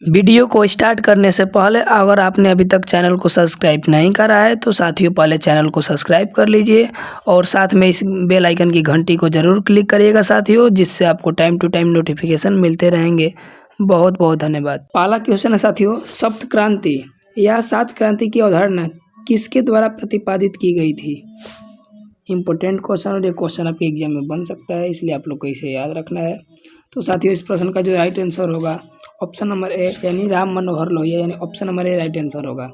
Video को start करने से पहले अगर आपने अभी तक चैनल को सब्सक्राइब नहीं करा है तो साथियों पहले चैनल को सब्सक्राइब कर लीजिए और साथ में इस बेल आइकन की घंटी को ज़रूर क्लिक करिएगा साथियों, जिससे आपको टाइम टू टाइम नोटिफिकेशन मिलते रहेंगे। बहुत बहुत धन्यवाद। पहला क्वेश्चन है साथियों, सप्त क्रांति या सात क्रांति की अवधारणा किसके द्वारा प्रतिपादित की गई थी? इम्पोर्टेंट क्वेश्चन और ये क्वेश्चन आपके एग्जाम में बन सकता है, इसलिए आप लोग को इसे याद रखना है। तो साथियों इस प्रश्न का जो राइट आंसर होगा ऑप्शन नंबर ए यानी राम मनोहर लोहिया, यानी option number A right answer होगा।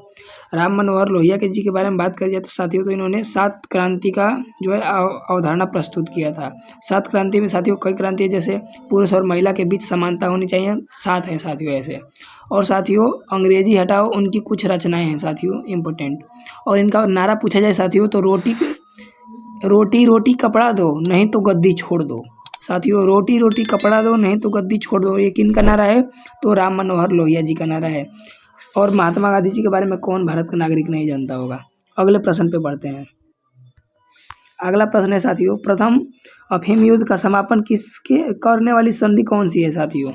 राम मनोहर लोहिया के जी के बारे में बात करी जाए तो साथियों तो इन्होंने सात क्रांति का जो है अवधारणा प्रस्तुत किया था। सात क्रांति में साथियों कई क्रांति है, जैसे पुरुष और महिला के बीच समानता होनी चाहिए, सात है साथियों ऐसे। और साथियों अंग्रेजी हटाओ उनकी कुछ रचनाएं हैं साथियों इम्पोर्टेंट। और इनका नारा पूछा जाए साथियों तो रोटी रोटी कपड़ा दो नहीं तो गद्दी छोड़ दो। साथियों रोटी रोटी कपड़ा दो नहीं तो गद्दी छोड़ दो, ये किन का नारा है? तो राम मनोहर लोहिया जी का नारा है। और महात्मा गांधी जी के बारे में कौन भारत का नागरिक नहीं जानता होगा? अगले प्रश्न पे बढ़ते हैं। अगला प्रश्न है साथियों, प्रथम अफीम युद्ध का समापन किसके करने वाली संधि कौन सी है साथियों?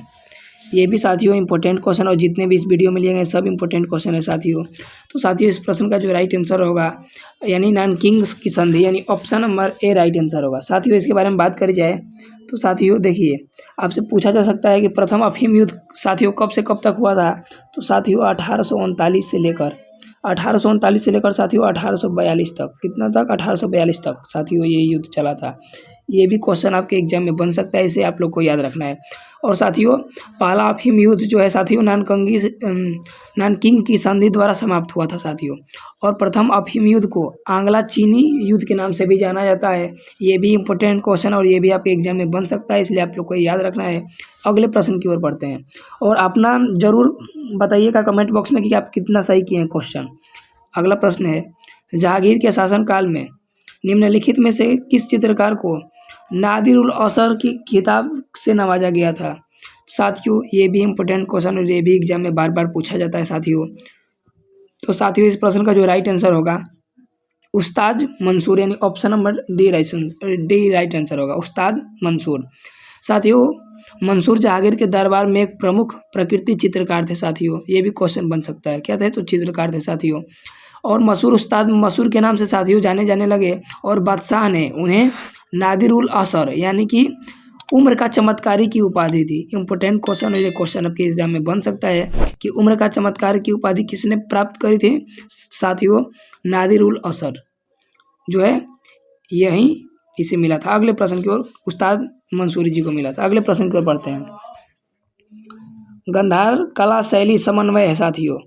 ये भी साथियों इंपॉर्टेंट क्वेश्चन, और जितने भी इस वीडियो में लिए गए सब इंपॉर्टेंट क्वेश्चन है साथियों। तो साथियों इस प्रश्न का जो राइट आंसर होगा यानी नानकिंग की संधि, यानी option number A right answer होगा। साथियों इसके बारे में बात करी जाए तो साथियों देखिए आपसे पूछा जा सकता है कि प्रथम अफीम युद्ध साथियों कब से कब तक हुआ था? तो साथियों 1839 से लेकर 1839 से लेकर साथियों 1842 तक। कितना तक? 1842 तक साथियों ये युद्ध चला था। ये भी क्वेश्चन आपके एग्जाम में बन सकता है, इसे आप लोग को याद रखना है। और साथियों पहला अफीम युद्ध जो है साथियों नानकिंग की संधि द्वारा समाप्त हुआ था साथियों। और प्रथम अफीम युद्ध को आंग्ला चीनी युद्ध के नाम से भी जाना जाता है। ये भी इंपॉर्टेंट क्वेश्चन और ये भी आपके एग्जाम में बन सकता है, इसलिए आप लोग को याद रखना है। अगले प्रश्न की ओर बढ़ते हैं और अपना जरूर बताइएगा कमेंट बॉक्स में कि आप कितना सही किए हैं क्वेश्चन। अगला प्रश्न है, जहांगीर के शासनकाल में निम्नलिखित में से किस चित्रकार को नादिर उल असर की खिताब से नवाजा गया था? साथियों ये भी इंपॉर्टेंट क्वेश्चन और ये भी एग्जाम में बार बार पूछा जाता है साथियों। तो साथियों इस प्रश्न का जो राइट आंसर होगा उस्ताद मंसूर, यानी option number D right answer होगा, उस्ताद मंसूर। साथियों मंसूर जहांगीर के दरबार में एक प्रमुख प्रकृति चित्रकार थे साथियों, ये भी क्वेश्चन बन सकता है। क्या थे? तो चित्रकार थे साथियों। और मशहूर उस्ताद मशहूर के नाम से साथियों जाने जाने लगे और बादशाह ने उन्हें नादिर उल असर यानी कि उम्र का चमत्कारी की उपाधि दी। इंपॉर्टेंट क्वेश्चन, और ये क्वेश्चन आपके एग्जाम में बन सकता है कि उम्र का चमत्कार की उपाधि किसने प्राप्त करी थी? साथियों नादिर उल असर जो है यही इसे मिला था। अगले प्रश्न की ओर उस्ताद मंसूरी जी को मिला था। अगले प्रश्न की ओर बढ़ते हैं। गांधार कला शैली समन्वय है साथियों।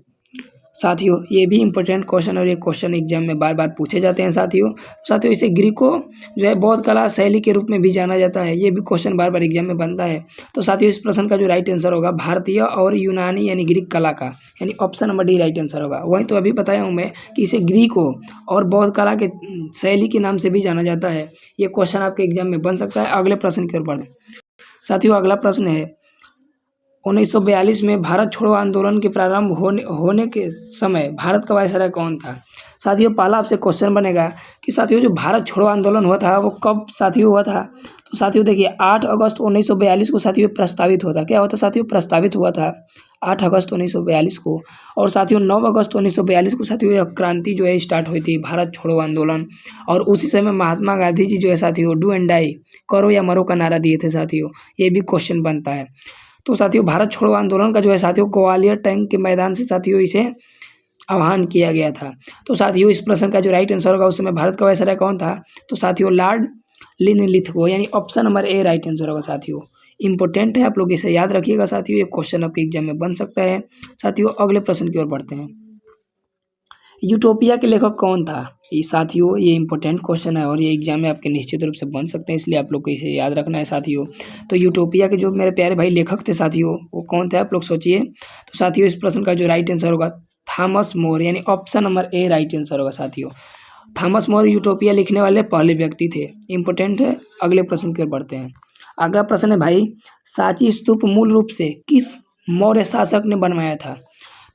साथियों ये भी इंपॉर्टेंट क्वेश्चन और ये क्वेश्चन एग्जाम में बार बार पूछे जाते हैं साथियों। साथियों इसे ग्रीको जो है बौद्ध कला शैली के रूप में भी जाना जाता है, ये भी क्वेश्चन बार बार एग्जाम में बनता है। तो साथियों इस प्रश्न का जो राइट आंसर होगा भारतीय और यूनानी यानी ग्रीक कला का, यानी option number D right answer होगा। वहीं तो अभी बताया हूँ मैं कि इसे ग्रीको और बौद्ध कला के शैली के नाम से भी जाना जाता है। ये क्वेश्चन आपके एग्जाम में बन सकता है। अगले प्रश्न की ओर बढ़ें साथियों। अगला प्रश्न है 1942 में भारत छोड़ो आंदोलन के प्रारंभ होने के समय भारत का वायसराय कौन था? साथियों पहला आपसे क्वेश्चन बनेगा कि साथियों जो भारत छोड़ो आंदोलन हुआ था वो कब साथियों हुआ था? तो साथियों देखिए 8 अगस्त 1942 को साथियों प्रस्तावित हुआ था। क्या हुआ था साथियों? प्रस्तावित हुआ था 8 अगस्त 1942 को। और साथियों 9 अगस्त 1942 को साथियों यह क्रांति जो है स्टार्ट हुई थी, भारत छोड़ो आंदोलन। और उसी समय महात्मा गांधी जी जो है साथियों डू एंड डाई, करो या मरो का नारा दिए थे साथियों। ये भी क्वेश्चन बनता है। तो साथियों भारत छोड़ो आंदोलन का जो है साथियों ग्वालियर टैंक के मैदान से साथियों इसे आह्वान किया गया था। तो साथियों इस प्रश्न का जो राइट आंसर होगा उस समय भारत का वायसराय कौन था? तो साथियों लॉर्ड लिनलिथगो, यानी option number A right answer होगा साथियों। इंपॉर्टेंट है, आप लोग इसे याद रखिएगा साथियों, ये क्वेश्चन आपके एग्जाम में बन सकता है। साथियों अगले प्रश्न की ओर बढ़ते हैं। यूटोपिया के लेखक कौन था? ये साथियों ये इंपॉर्टेंट क्वेश्चन है और ये एग्जाम में आपके निश्चित रूप से बन सकते हैं, इसलिए आप लोग को इसे याद रखना है साथियों। तो यूटोपिया के जो मेरे प्यारे भाई लेखक थे साथियों वो कौन थे आप लोग सोचिए। तो साथियों इस प्रश्न का जो राइट आंसर होगा थॉमस मोर, यानी option number A right answer होगा साथियों। थॉमस मोर यूटोपिया लिखने वाले पहले व्यक्ति थे। इंपॉर्टेंट है। अगले प्रश्न की ओर बढ़ते हैं। अगला प्रश्न है भाई, सांची स्तूप मूल रूप से किस मौर्य शासक ने बनवाया था?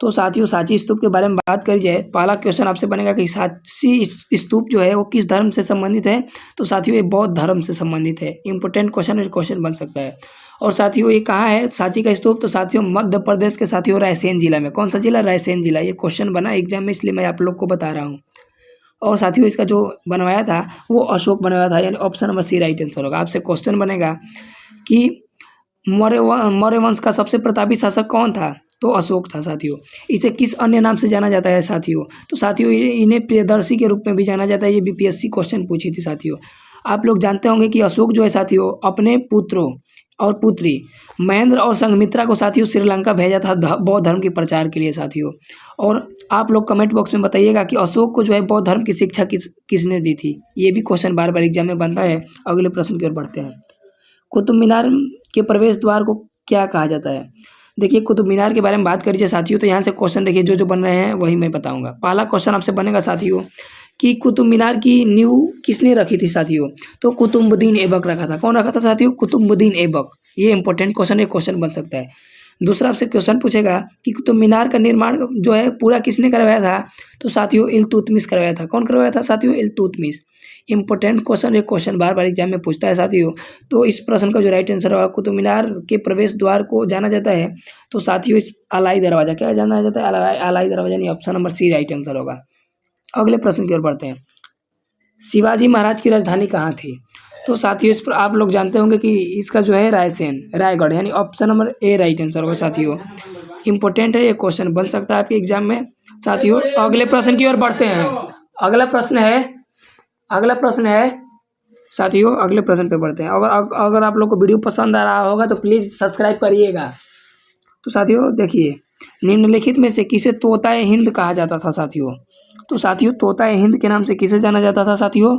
तो साथियों सांची स्तूप के बारे में बात करी जाए, पहला क्वेश्चन आपसे बनेगा कि सांची स्तूप जो है वो किस धर्म से संबंधित है? तो साथियों ये बौद्ध धर्म से संबंधित है। इंपॉर्टेंट क्वेश्चन और क्वेश्चन बन सकता है। और साथियों ये कहाँ है सांची का स्तूप? तो साथियों मध्य प्रदेश के साथियों रायसेन जिला में। कौन सा जिला? रायसेन जिला। ये क्वेश्चन बना एग्जाम में, इसलिए मैं आप लोग को बता रहा हूँ। और साथियों इसका जो बनवाया था वो अशोक बनवाया था, यानी option number C right answer होगा। आपसे क्वेश्चन बनेगा कि मौर्य वंश का सबसे प्रतापी शासक कौन था? तो अशोक था साथियों। इसे किस अन्य नाम से जाना जाता है साथियों? तो साथियों इन्हें प्रियदर्शी के रूप में भी जाना जाता है। ये बीपीएससी क्वेश्चन पूछी थी साथियों। आप लोग जानते होंगे कि अशोक जो है साथियों अपने पुत्रों और पुत्री महेंद्र और संघमित्रा को साथियों श्रीलंका भेजा था बौद्ध धर्म के प्रचार के लिए साथियों। और आप लोग कमेंट बॉक्स में बताइएगा कि अशोक को जो है बौद्ध धर्म की शिक्षा किसने दी थी? ये भी क्वेश्चन बार बार एग्जाम में बनता है। अगले प्रश्न की ओर बढ़ते हैं। कुतुब मीनार के प्रवेश द्वार को क्या कहा जाता है? देखिए कुतुब मीनार के बारे में बात करिए साथियों, तो यहाँ से क्वेश्चन देखिए जो बन रहे हैं वही मैं बताऊंगा। पहला क्वेश्चन आपसे बनेगा साथियों कि कुतुब मीनार की नींव किसने रखी थी साथियों? तो कुतुबुद्दीन ऐबक रखा था। कौन रखा था साथियों? कुतुबुद्दीन ऐबक। ये इंपॉर्टेंट क्वेश्चन, ये क्वेश्चन बन सकता है। दूसरा आपसे क्वेश्चन पूछेगा कि कुतुब मीनार का निर्माण जो है पूरा किसने करवाया था? तो साथियों इल्तुतमिश करवाया था। कौन करवाया था साथियों? इल्तुतमिश। इंपॉर्टेंट क्वेश्चन, एक क्वेश्चन बार बार एग्जाम में पूछता है साथियों। तो इस प्रश्न का जो राइट आंसर होगा, कुतुब मीनार के प्रवेश द्वार को जाना जाता है तो साथियों इस अलाई दरवाजा, क्या जाना जाता है? अलाई दरवाजा, यानी option number C right answer होगा। अगले प्रश्न की ओर बढ़ते हैं। शिवाजी महाराज की राजधानी कहाँ थी? तो साथियों इस पर आप लोग जानते होंगे कि इसका जो है रायगढ़, यानी option number A right answer होगा साथियों। इंपॉर्टेंट है, ये क्वेश्चन बन सकता है आपके एग्जाम में साथियों। अगले प्रश्न की ओर बढ़ते हैं। अगला प्रश्न है साथियों, अगले प्रश्न पे बढ़ते हैं। अगर आप लोग को वीडियो पसंद आ रहा होगा तो प्लीज़ सब्सक्राइब करिएगा। तो साथियों देखिए, निम्नलिखित में से किसे तोताए हिंद कहा जाता था साथियों? तो साथियों तोताए हिंद के नाम से किसे जाना जाता था साथियों?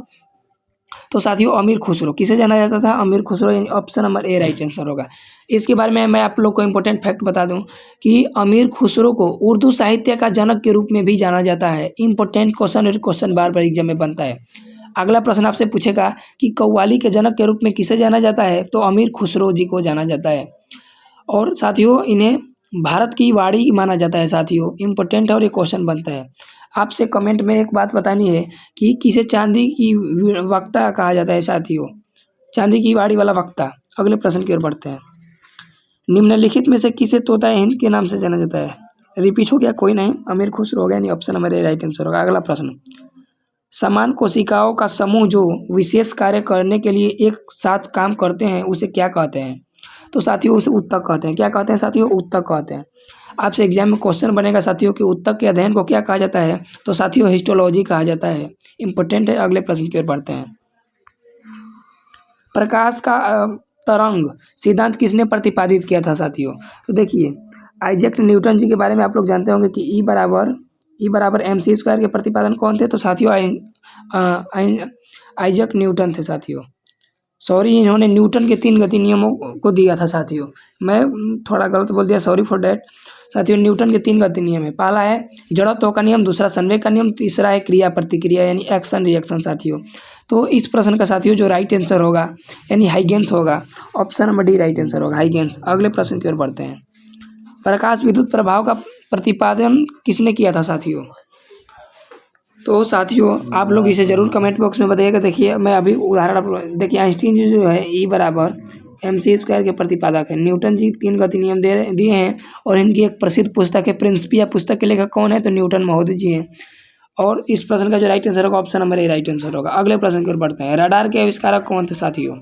तो साथियों अमीर खुसरो। किसे जाना जाता था? अमीर खुसरो, यानी option number A right answer होगा। इसके बारे में मैं आप लोग को इंपॉर्टेंट फैक्ट बता दूं कि अमीर खुसरो को उर्दू साहित्य का जनक के रूप में भी जाना जाता है। इंपॉर्टेंट क्वेश्चन, और क्वेश्चन बार बार एग्जाम में बनता है। अगला प्रश्न आपसे पूछेगा कि कव्वाली के जनक के रूप में किसे जाना जाता है? तो अमीर खुसरो जी को जाना जाता है। और साथियों इन्हें भारत की वाणी माना जाता है साथियों। इंपॉर्टेंट है और ये क्वेश्चन बनता है। आपसे कमेंट में एक बात बतानी है कि किसे चांदी की वक्ता कहा जाता है साथियों? चांदी की वाणी वाला वक्ता। अगले प्रश्न की ओर बढ़ते हैं। निम्नलिखित में से किसे तोताए हिंद के नाम से जाना जाता है? रिपीट हो गया, कोई नहीं, अमीर खुसरो हो गया, नहीं option number A right answer होगा। अगला प्रश्न, समान कोशिकाओं का समूह जो विशेष कार्य करने के लिए एक साथ काम करते हैं उसे क्या कहते हैं? तो साथियों उसे उत्तक कहते हैं। क्या कहते हैं साथियों? उत्तक कहते हैं। आपसे एग्जाम में क्वेश्चन बनेगा साथियों कि उत्तक के अध्ययन को क्या कहा जाता है? तो साथियों हिस्टोलॉजी कहा जाता है। इंपॉर्टेंट है। अगले प्रश्न की ओर बढ़ते हैं। प्रकाश का तरंग सिद्धांत किसने प्रतिपादित किया था साथियों? तो देखिए आइजैक न्यूटन जी के बारे में आप लोग जानते होंगे कि ई बराबर mc² के प्रतिपादन कौन थे? तो साथियों आइजैक न्यूटन थे साथियों। सॉरी, इन्होंने न्यूटन के 3 गति नियमों को दिया था साथियों। मैं थोड़ा गलत बोल दिया, सॉरी फॉर डैट साथियों। न्यूटन के 3 गति नियम है। पहला है जड़त्व का नियम, दूसरा संवेग का नियम, तीसरा है क्रिया प्रतिक्रिया, यानी एक्शन रिएक्शन साथियों। तो इस प्रश्न का साथियों जो राइट आंसर होगा यानी हाइगेंस होगा। Option number D right answer होगा, हाइगेंस। अगले प्रश्न की ओर बढ़ते हैं। प्रकाश विद्युत प्रभाव का प्रतिपादन किसने किया था साथियों? तो साथियों आप लोग इसे ज़रूर कमेंट बॉक्स में बताइएगा। देखिए मैं अभी उदाहरण आप देखिए, आइंस्टीन जी जो है ई बराबर mc² के प्रतिपादक है। न्यूटन जी 3 गति नियम दिए हैं और इनकी एक प्रसिद्ध पुस्तक है प्रिंसिपिया। पुस्तक के लेखक कौन है? तो न्यूटन महोदय जी हैं। और इस प्रश्न का जो राइट आंसर होगा option number A right answer होगा। अगले प्रश्न की ओर बढ़ते हैं। रडार के आविष्कारक कौन थे साथियों?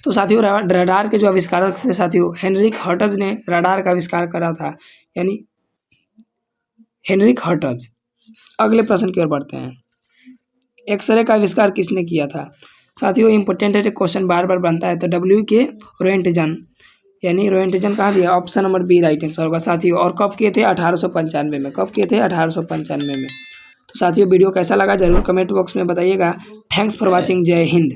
तो साथियों रडार के जो आविष्कारक थे साथियों, हेनरिक हर्टज ने रडार का आविष्कार करा था, यानी हेनरिक हर्टज। अगले प्रश्न की ओर बढ़ते हैं। एक्सरे का आविष्कार किसने किया था साथियों? इंपॉर्टेंट है, क्वेश्चन बार बार बनता है। तो W.K. रोएंटजन, यानी रोएंटजन कहाँ दिया? Option number B right answer होगा साथियों। और कब किए थे? 1895 में। कब किए थे? 1895 में। तो साथियों वीडियो कैसा लगा जरूर कमेंट बॉक्स में बताइएगा। Thanks for watching. जय हिंद।